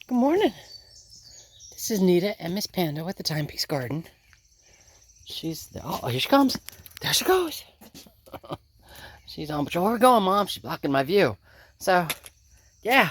Good morning. This is Nita and Miss Panda with the Timepiece Garden. Oh, here she comes. There she goes. She's on patrol. Where we going, Mom? She's blocking my view. So, yeah.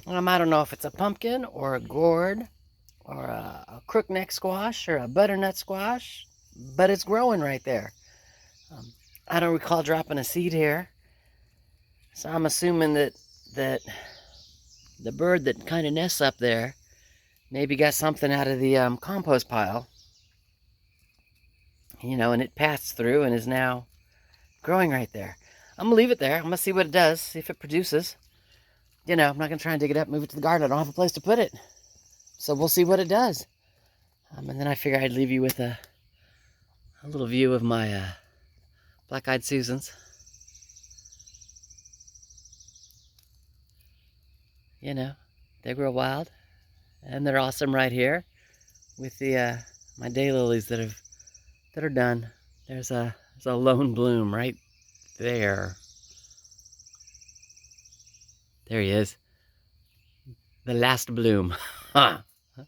I don't know if it's a pumpkin or a gourd or a crookneck squash or a butternut squash, but it's growing right there. I don't recall dropping a seed here, so I'm assuming that the bird that kind of nests up there maybe got something out of the compost pile, and it passed through and is now growing right there. I'm gonna leave it there. I'm gonna see what it does, see if it produces. I'm not gonna try and dig it up, move it to the garden. I don't have a place to put it, so we'll see what it does. And then I figure I'd leave you with a little view of my black-eyed Susans. They grow wild, and they're awesome right here with the my daylilies that are done. There's a lone bloom right there. There he is. The last bloom. Huh. All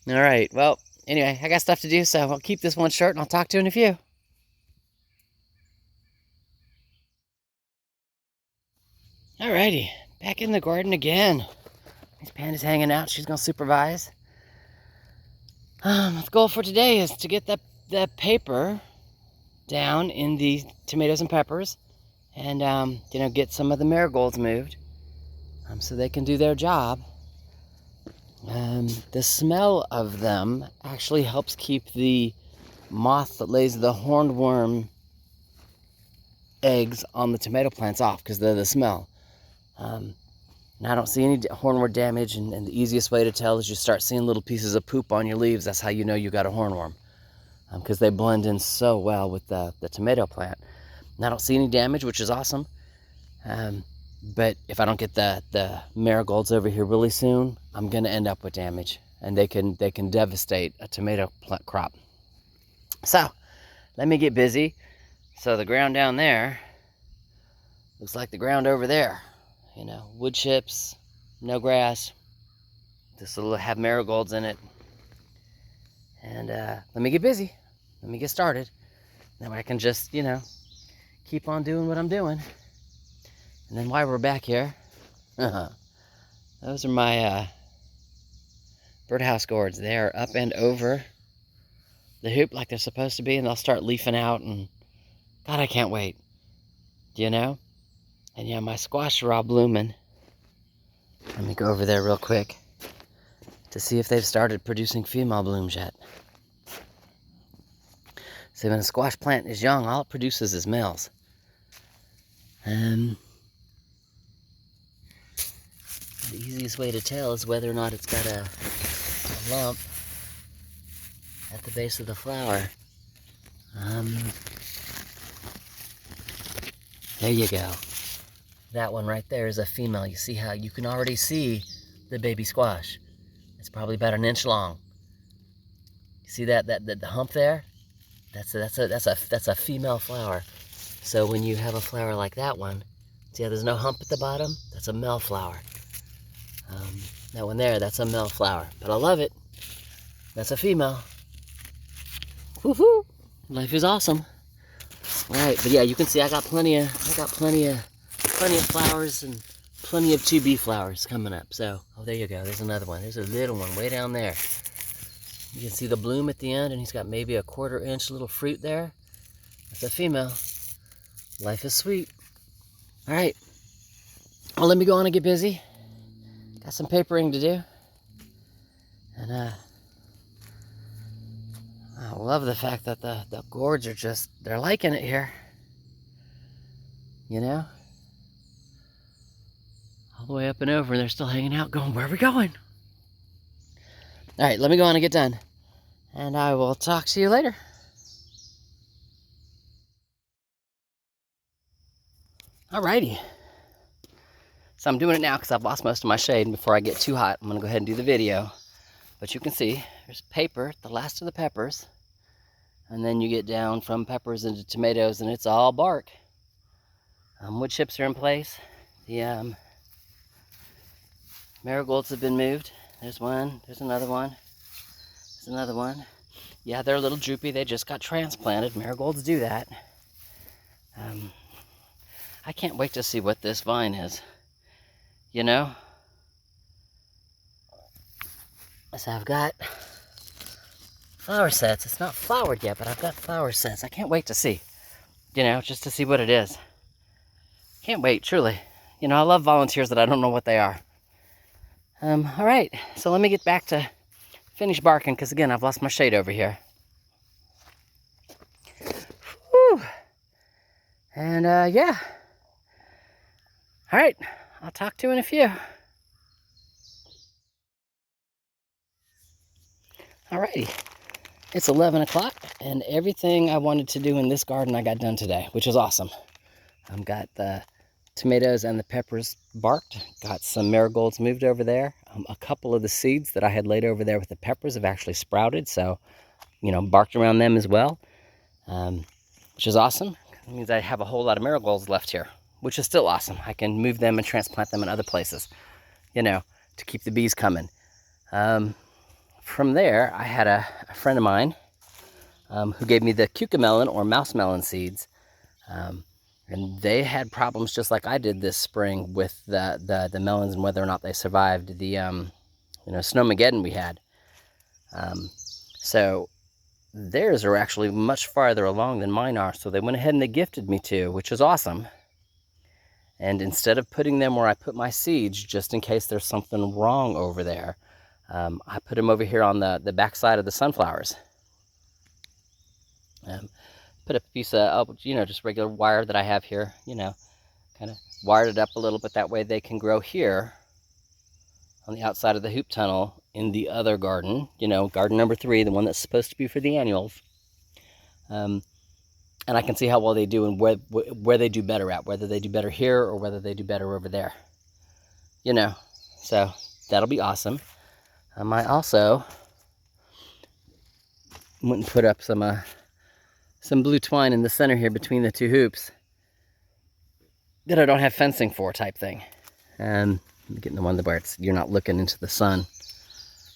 right. Well, anyway, I got stuff to do, so I'll keep this one short, and I'll talk to you in a few. All righty. Back in the garden again. Miss Panda's hanging out. She's going to supervise. The goal for today is to get the paper down in the tomatoes and peppers and, get some of the marigolds moved so they can do their job. The smell of them actually helps keep the moth that lays the hornworm eggs on the tomato plants off because they're the smell. And I don't see any hornworm damage, and the easiest way to tell is you start seeing little pieces of poop on your leaves. That's how you know you got a hornworm, because they blend in so well with the tomato plant. And I don't see any damage, which is awesome. But if I don't get the marigolds over here really soon, I'm gonna end up with damage, and they can devastate a tomato crop. So let me get busy. So the ground down there looks like the ground over there. Wood chips, no grass. This will have marigolds in it. And let me get busy. Let me get started. That way I can just, keep on doing what I'm doing. And then while we're back here, those are my birdhouse gourds. They are up and over the hoop like they're supposed to be, and they'll start leafing out, and God, I can't wait. And yeah, my squash are all blooming. Let me go over there real quick to see if they've started producing female blooms yet. So when a squash plant is young, all it produces is males. The easiest way to tell is whether or not it's got a lump at the base of the flower. There you go. That one right there is a female. You see how you can already see the baby squash. It's probably about an inch long. You see that the hump there? That's a female flower. So when you have a flower like that one, see how there's no hump at the bottom? That's a male flower. That one there, that's a male flower. But I love it. That's a female. Woohoo! Life is awesome. All right, but yeah, you can see I got plenty of flowers and plenty of 2B flowers coming up. So, oh, there you go. There's another one. There's a little one way down there. You can see the bloom at the end, and he's got maybe a 1/4 inch little fruit there. That's a female. Life is sweet. All right. Well, let me go on and get busy. Got some papering to do. And I love the fact that the gourds are they're liking it here. All the way up and over, and they're still hanging out going, where are we going? All right, let me go on and get done. And I will talk to you later. All righty. So I'm doing it now because I've lost most of my shade. And before I get too hot, I'm going to go ahead and do the video. But you can see there's paper, the last of the peppers. And then you get down from peppers into tomatoes, and it's all bark. Wood chips are in place. The Marigolds have been moved. There's one, there's another one, there's another one. Yeah, they're a little droopy. They just got transplanted. Marigolds do that. I can't wait to see what this vine is. You know? So I've got flower sets. It's not flowered yet, but I've got flower sets. I can't wait to see. You know, just to see what it is. Can't wait, truly. You know, I love volunteers that I don't know what they are. All right, so let me get back to finish barking, because again, I've lost my shade over here. Whew. And yeah. All right, I'll talk to you in a few. Alrighty, it's 11 o'clock, and everything I wanted to do in this garden I got done today, which is awesome. I've got the tomatoes and the peppers barked, got some marigolds moved over there. A couple of the seeds that I had laid over there with the peppers have actually sprouted, so, you know, barked around them as well, which is awesome. It means I have a whole lot of marigolds left here, which is still awesome. I can move them and transplant them in other places, you know, to keep the bees coming. From there, I had a friend of mine who gave me the cucamelon or mouse melon seeds. And they had problems just like I did this spring with the melons and whether or not they survived the Snowmageddon we had. So theirs are actually much farther along than mine are, so they went ahead and they gifted me two, which is awesome. And instead of putting them where I put my seeds, just in case there's something wrong over there, I put them over here on the back side of the sunflowers. Put a piece of, just regular wire that I have here, kind of wired it up a little bit. That way they can grow here on the outside of the hoop tunnel in the other garden, garden number 3, the one that's supposed to be for the annuals. And I can see how well they do and where they do better at, whether they do better here or whether they do better over there. So that'll be awesome. I also went and put up some blue twine in the center here between the two hoops that I don't have fencing for, type thing. And I'm getting the one where you're not looking into the sun.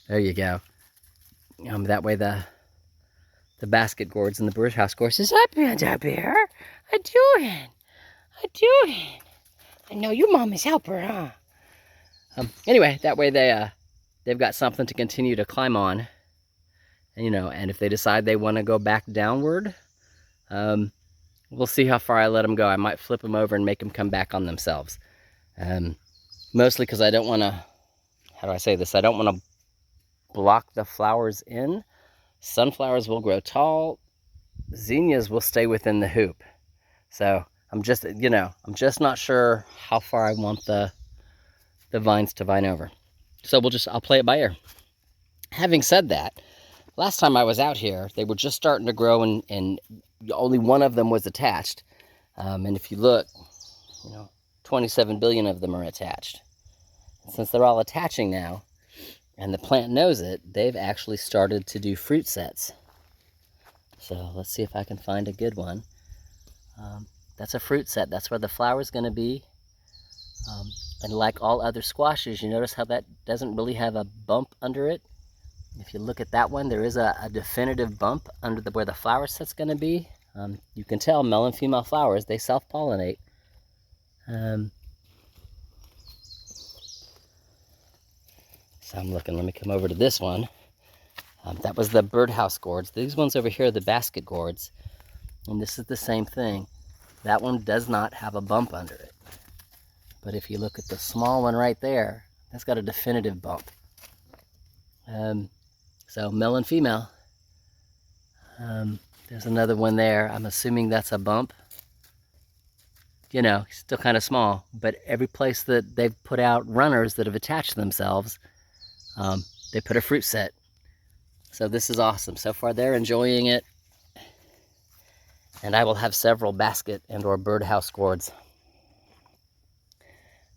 There you go. That way the basket gourds and the birdhouse gourds is up here. I doing. I know you mama's helper, huh? Anyway, that way they've got something to continue to climb on. And, and if they decide they want to go back downward, we'll see how far I let them go. I might flip them over and make them come back on themselves. Mostly because I don't want to, how do I say this? I don't want to block the flowers in. Sunflowers will grow tall. Zinnias will stay within the hoop. So I'm just not sure how far I want the vines to vine over. So I'll play it by ear. Having said that, last time I was out here, they were just starting to grow and only one of them was attached. And if you look, 27 billion of them are attached. And since they're all attaching now, and the plant knows it, they've actually started to do fruit sets. So let's see if I can find a good one. That's a fruit set. That's where the flower's going to be. And like all other squashes, you notice how that doesn't really have a bump under it. If you look at that one, there is a definitive bump under where the flower set's going to be. You can tell male and female flowers, they self-pollinate. So I'm looking, let me come over to this one. That was the birdhouse gourds. These ones over here are the basket gourds. And this is the same thing. That one does not have a bump under it. But if you look at the small one right there, that's got a definitive bump. So male and female. There's another one there. I'm assuming that's a bump. Still kind of small, but every place that they've put out runners that have attached themselves, they put a fruit set. So this is awesome. So far they're enjoying it. And I will have several basket and or birdhouse gourds.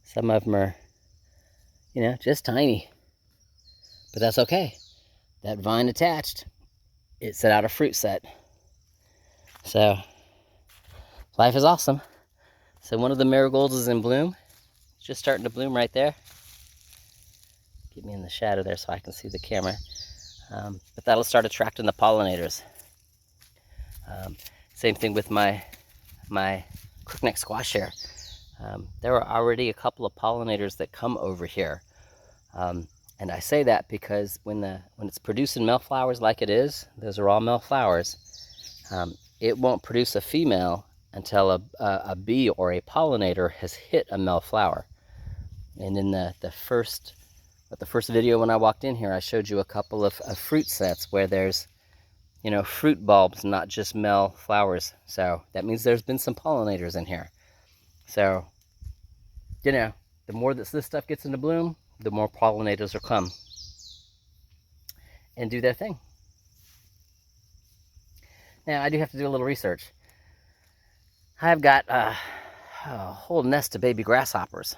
Some of them are, just tiny. But that's okay. That vine attached, it set out a fruit set. So life is awesome. So one of the marigolds is in bloom. It's just starting to bloom right there. Get me in the shadow there so I can see the camera. But that'll start attracting the pollinators. Same thing with my crookneck squash here. There are already a couple of pollinators that come over here. And I say that because when it's producing male flowers like it is, those are all male flowers, it won't produce a female until a bee or a pollinator has hit a male flower. And in the first video when I walked in here, I showed you a couple of fruit sets where there's, you know, fruit bulbs, not just male flowers. So that means there's been some pollinators in here. So, you know, the more that this stuff gets into bloom, the more pollinators will come and do their thing. Now, I do have to do a little research. I've got a whole nest of baby grasshoppers.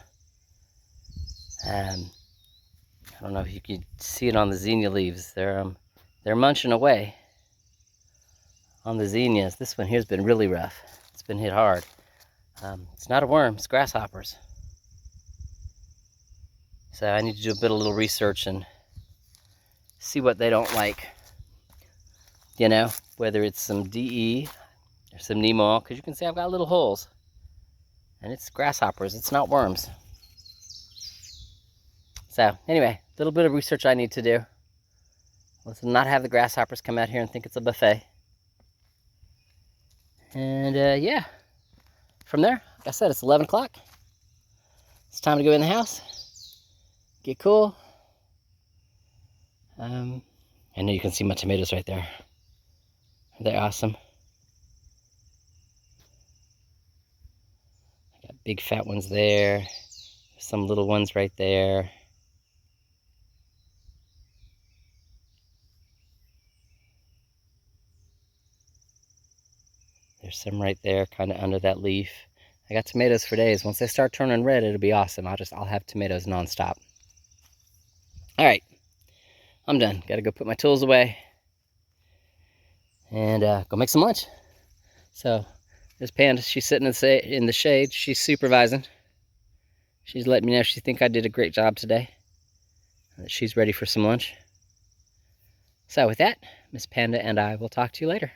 I don't know if you can see it on the zinnia leaves. They're munching away on the zinnias. This one here's been really rough. It's been hit hard. It's not a worm, it's grasshoppers. So I need to do a little research and see what they don't like. You know, whether it's some DE or some neem oil, because you can see I've got little holes. And it's grasshoppers, it's not worms. So anyway, a little bit of research I need to do. Let's not have the grasshoppers come out here and think it's a buffet. And yeah, from there, like I said, it's 11 o'clock. It's time to go in the house, get cool. I know you can see my tomatoes right there. They're awesome. I got big fat ones there, some little ones right there. There's some right there, kind of under that leaf. I got tomatoes for days. Once they start turning red, it'll be awesome. I'll have tomatoes nonstop. All right, I'm done. Got to go put my tools away and go make some lunch. So this Panda, she's sitting in the shade. She's supervising. She's letting me know she thinks I did a great job today. She's ready for some lunch. So with that, Miss Panda and I will talk to you later.